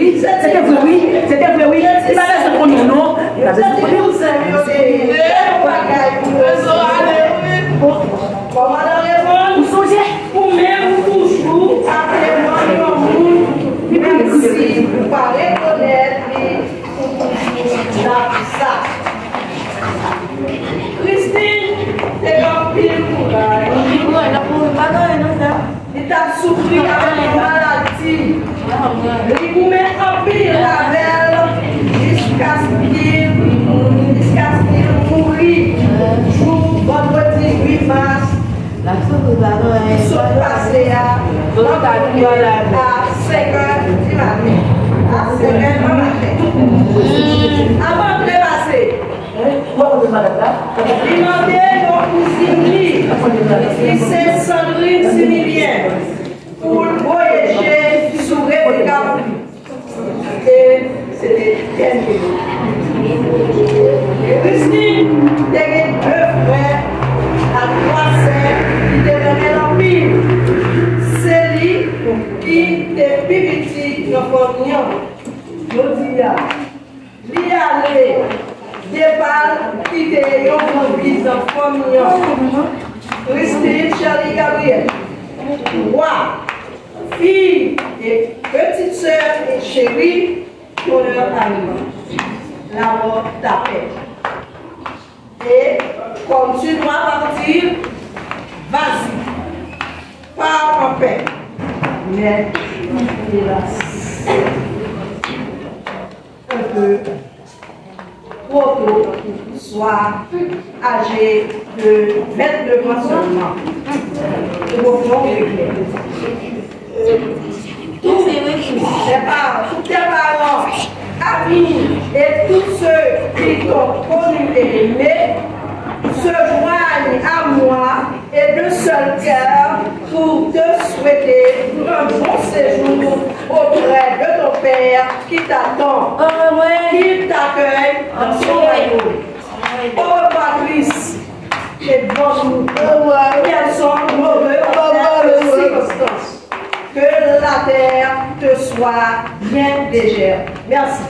oui. C'était vrai, oui. C'était vrai, oui. Il va laisser pour nous, non? Il va laisser pour nous. Vous songez? Pour même toujours, merci pour ne pas reconnaître ça. Christine, t'es un pile courage. Il t'a souffert avec une maladie. Il vous met en pile avec jusqu'à ce qu'il mourit. Jour vendredi 8 mars. Ils sont passés à 5h du matin. À 5h du matin. Avant de passer, il m'a dit nos cousines, c'est Sandrine Similien, pour voyager sur le Cap. Et c'était bien. Christine, il y a deux frères à 3 sœurs qui devenaient l'empire. C'est lui qui était plus petit que Fomignon. Je dis là, lui allait débat qui était un fils de Fomignon. Christine Charlie Gabriel. Moi, fille et petite sœur et chérie, pour leur ami. La mort t'appelle. Et comme tu dois partir, vas-y. Pas en paix. Mais, hélas, un peu trop tôt, soit âgé de 29 ans seulement. Au fond, tes parents, amis et tous ceux qui t'ont connu et aimé se joignent à moi et de seul cœur pour te souhaiter un bon séjour auprès de ton père qui t'attend, qui t'accueille dans son royaume. Au revoir, Christ, et bonne quelles sont mauvaises circonstances. Que la terre te soit bien légère. Merci.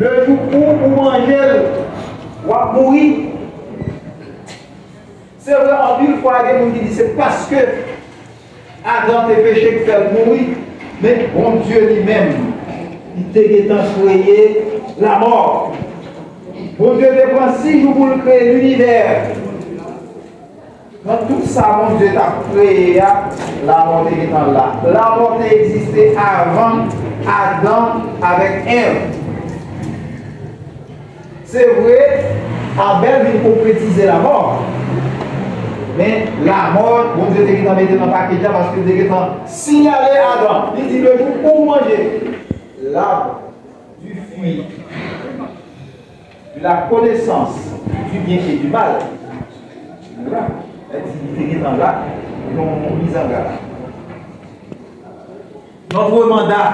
Le jour où vous mangez, vous mourir. C'est vrai, en une fois, vous dit c'est parce que Adam est péché que fait mourir, mais bon Dieu lui-même, il t'a envoyé la mort. Bon Dieu dépend 6 jours pour créer l'univers. Dans tout ça, mon Dieu t'a créé, la mort est là. La mort existait avant Adam avec Ève. C'est vrai, Abel vient concrétiser la mort. Mais la mort, bon Dieu t'a mis dans le paquet parce que Dieu t'a signalé à Adam. Il dit le jour où manger l'arbre du fruit, de la connaissance du bien et du mal. Voilà. L'activité est dans là, ils ont mis en garde. Notre mandat.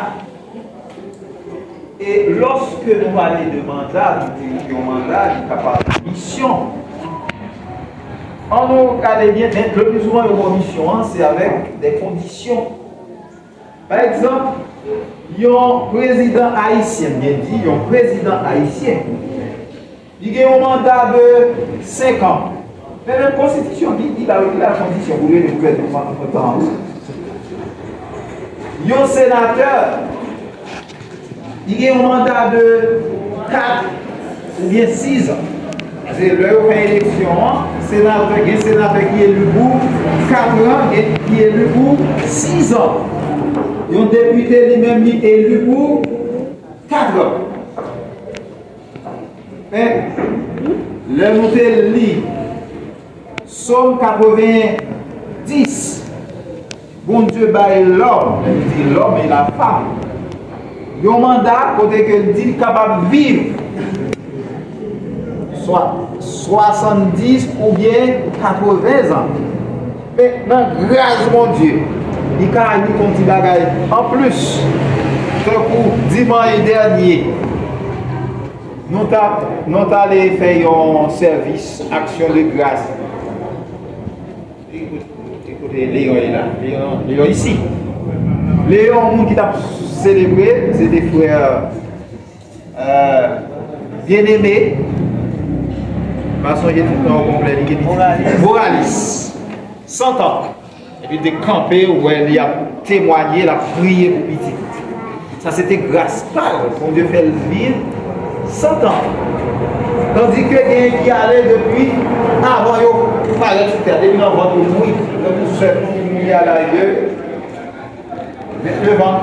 Et lorsque nous parlons de mandat, nous disons mandat, nous parlons de mission. En nous regardez bien, le plus souvent, une mission, c'est avec des conditions. Par exemple, il y a un président haïtien, bien dit, il y a un président haïtien. Il y a un mandat de 5 ans. Mais la Constitution dit la condition pour le gouvernement en temps. Un sénateur, il a un mandat de 4 ou bien 6 ans. C'est le fait élection, il y a un sénateur qui est élu pour 4 ans et qui est élu pour 6 ans. Et un député lui-même est élu pour 4 ans. Mais le nous lit Somme 90. Bon Dieu baille l'homme, il dit l'homme et la femme. Il y a un mandat côté que dit capable de vivre. Soit 70 ou bien 80 ans. Mais grâce mon Dieu, il y a un petit bagage. En plus, pour dimanche dernier, nous avons allé faire un service, action de grâce. Écoutez, Léon est là. Léon ici. Léon, qui t'a célébré, c'est des frères bien-aimés. Parce que j'ai tout le temps complet. Moralis. 100 ans. Et puis de camper où il a témoigné, il a prié pour petit. Ça c'était grâce par pour Dieu fait vivre 100 ans. Tandis que quelqu'un qui allait depuis avant de parler sur terre, depuis avant de mourir, tout seul qui mourit à l'arrière, devant.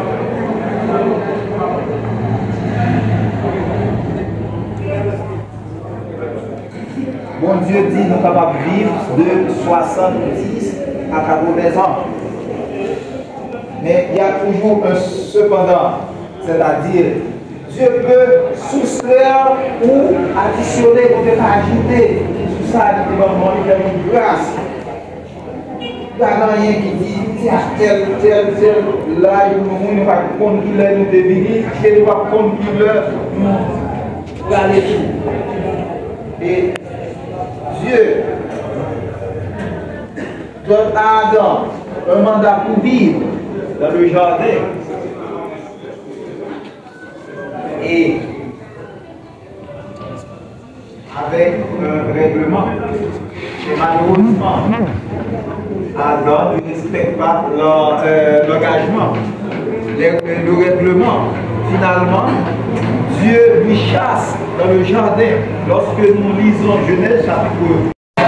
Mon Dieu dit nous sommes capables de vivre de 70 à 80 ans. Mais il y a toujours un cependant, c'est-à-dire Dieu peut soustraire ou additionner, ou peut ajouter sur ça, il fait une grâce. Il n'y a rien qui dit, tiens, tel, là, nous ne pas compte qui l'est, nous devenir, et nous ne pas compte qui l'est, nous aller tout. Et Dieu donne à Adam un mandat pour vivre dans le jardin. Et avec un règlement. Et malheureusement, Adam ne respecte pas l'engagement, le règlement. Finalement, Dieu lui chasse dans le jardin. Lorsque nous lisons Genèse chapitre 1.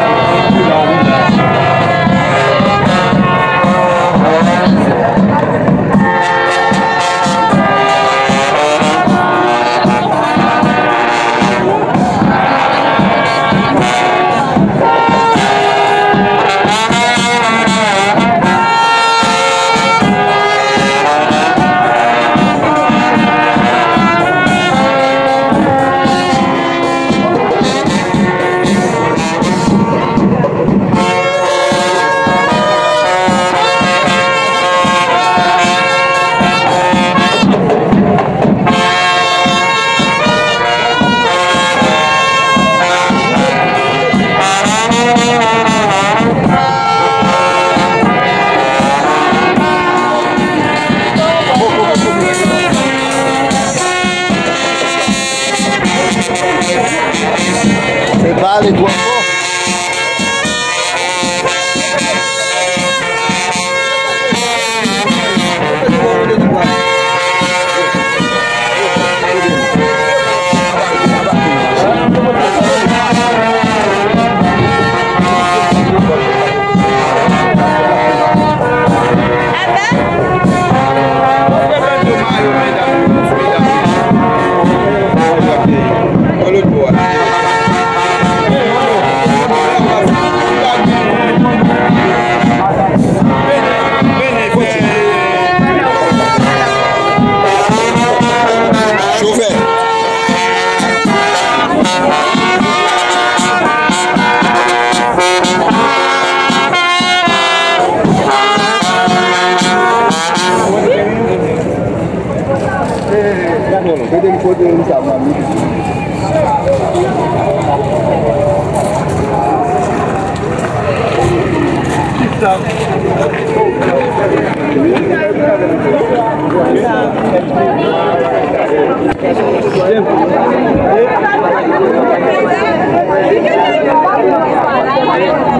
Thank you.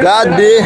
Gade.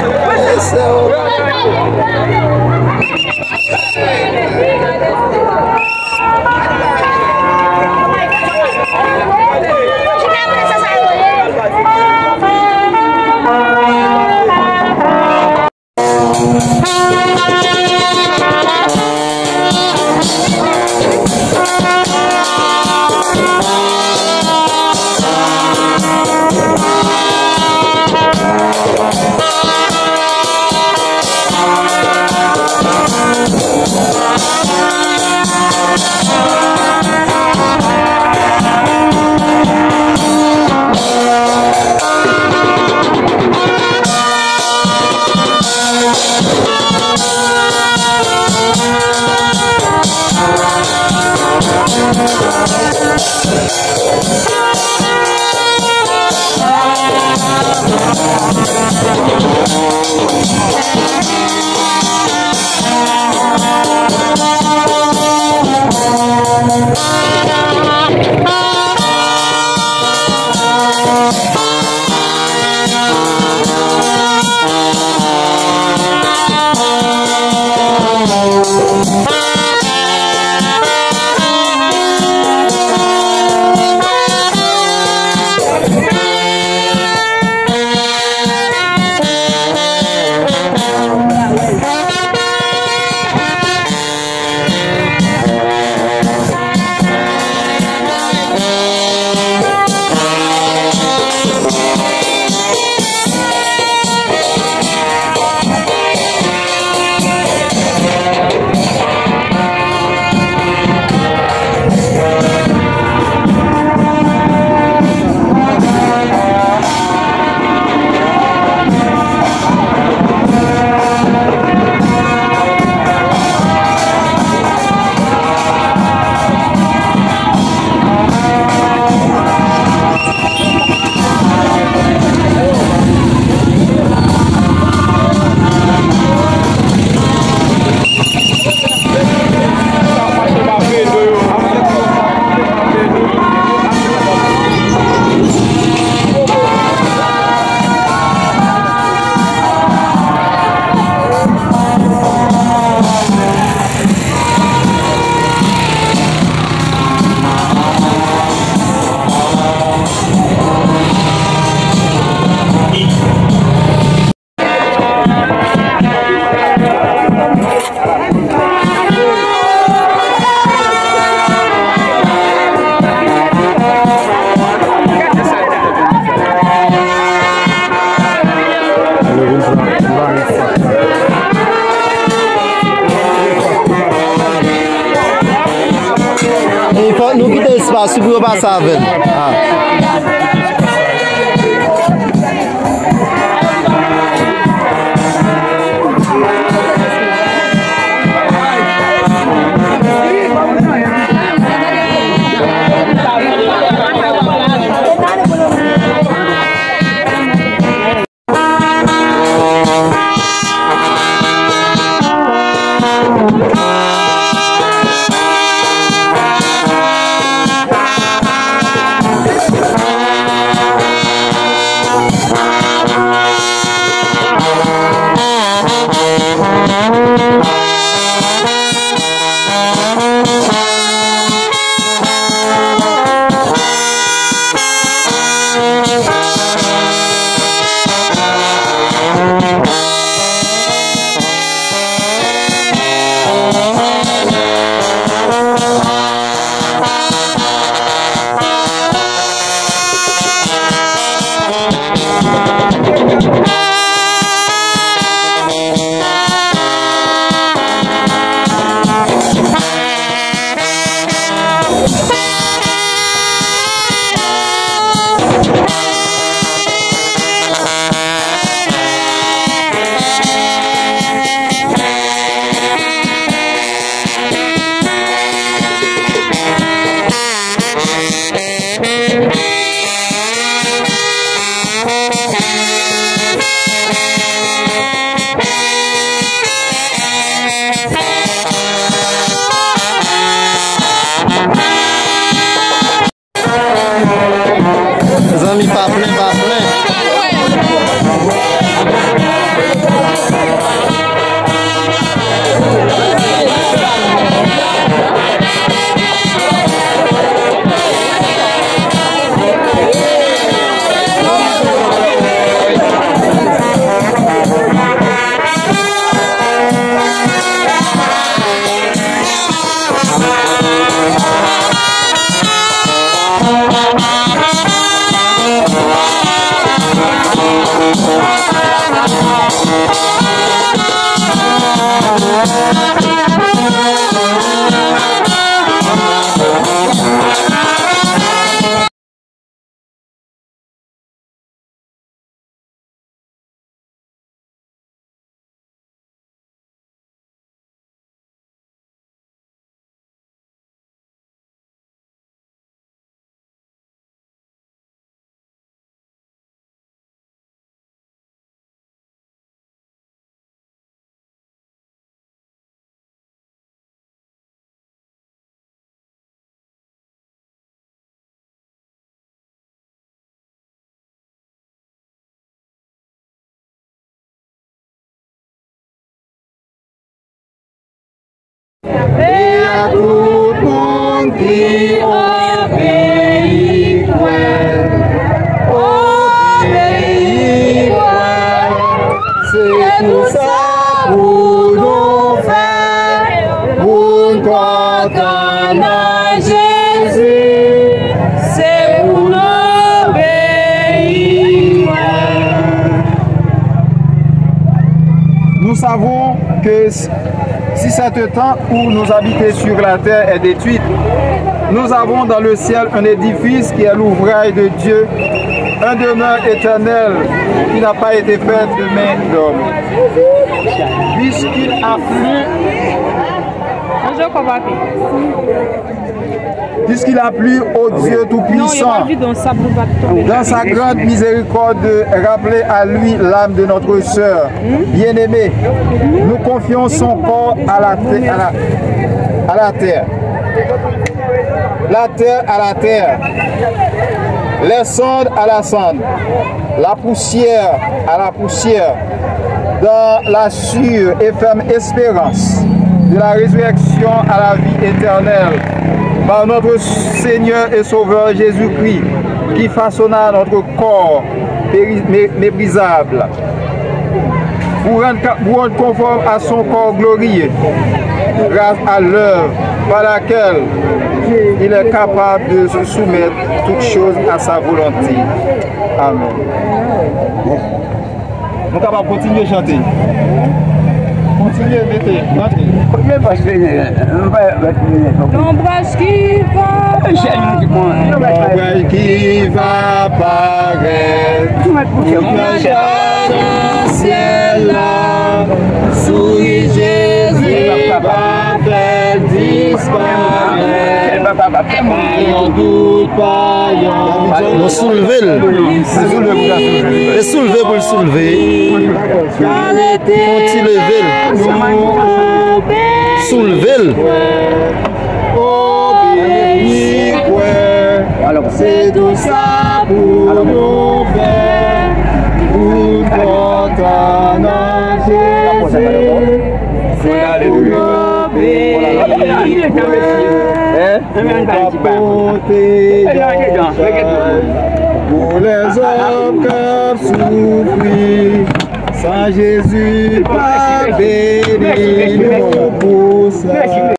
Nou ki te espasy pou yo pa saven. Et à tout le monde qui obéit, c'est tout ça pour nous faire, pour nous entendre Jésus, c'est pour nous obéir. Nous savons que si cet temps où nous habitons sur la terre est détruite, nous avons dans le ciel un édifice qui est l'ouvrage de Dieu, un demeure éternel qui n'a pas été fait de main d'homme. Puisqu'il a plu au Dieu Tout-Puissant, dans sa grande miséricorde, de rappeler à lui l'âme de notre sœur bien-aimée, nous confions son corps à la terre. La terre à la terre, les cendres à la cendre, la poussière à la poussière, dans la sûre et ferme espérance de la résurrection à la vie éternelle, par notre Seigneur et Sauveur Jésus-Christ, qui façonna notre corps méprisable, pour rendre conforme à son corps glorieux, grâce à l'œuvre par laquelle il est capable de se soumettre toutes choses à sa volonté. Amen. Nous sommes capables de continuer à chanter. Continuez, mettez. L'ombrage qui va paraître, le ciel là, souris Jésus va faire disparaître. N'en doute pas, nous soulever. Soulever pour le soulever. Faut-il lever? Soulever. C'est tout ça pour nous faire, pour t'entendre Jésus, c'est pour pour les hommes qui souffrent, sans Jésus pas béni, nous pour ça.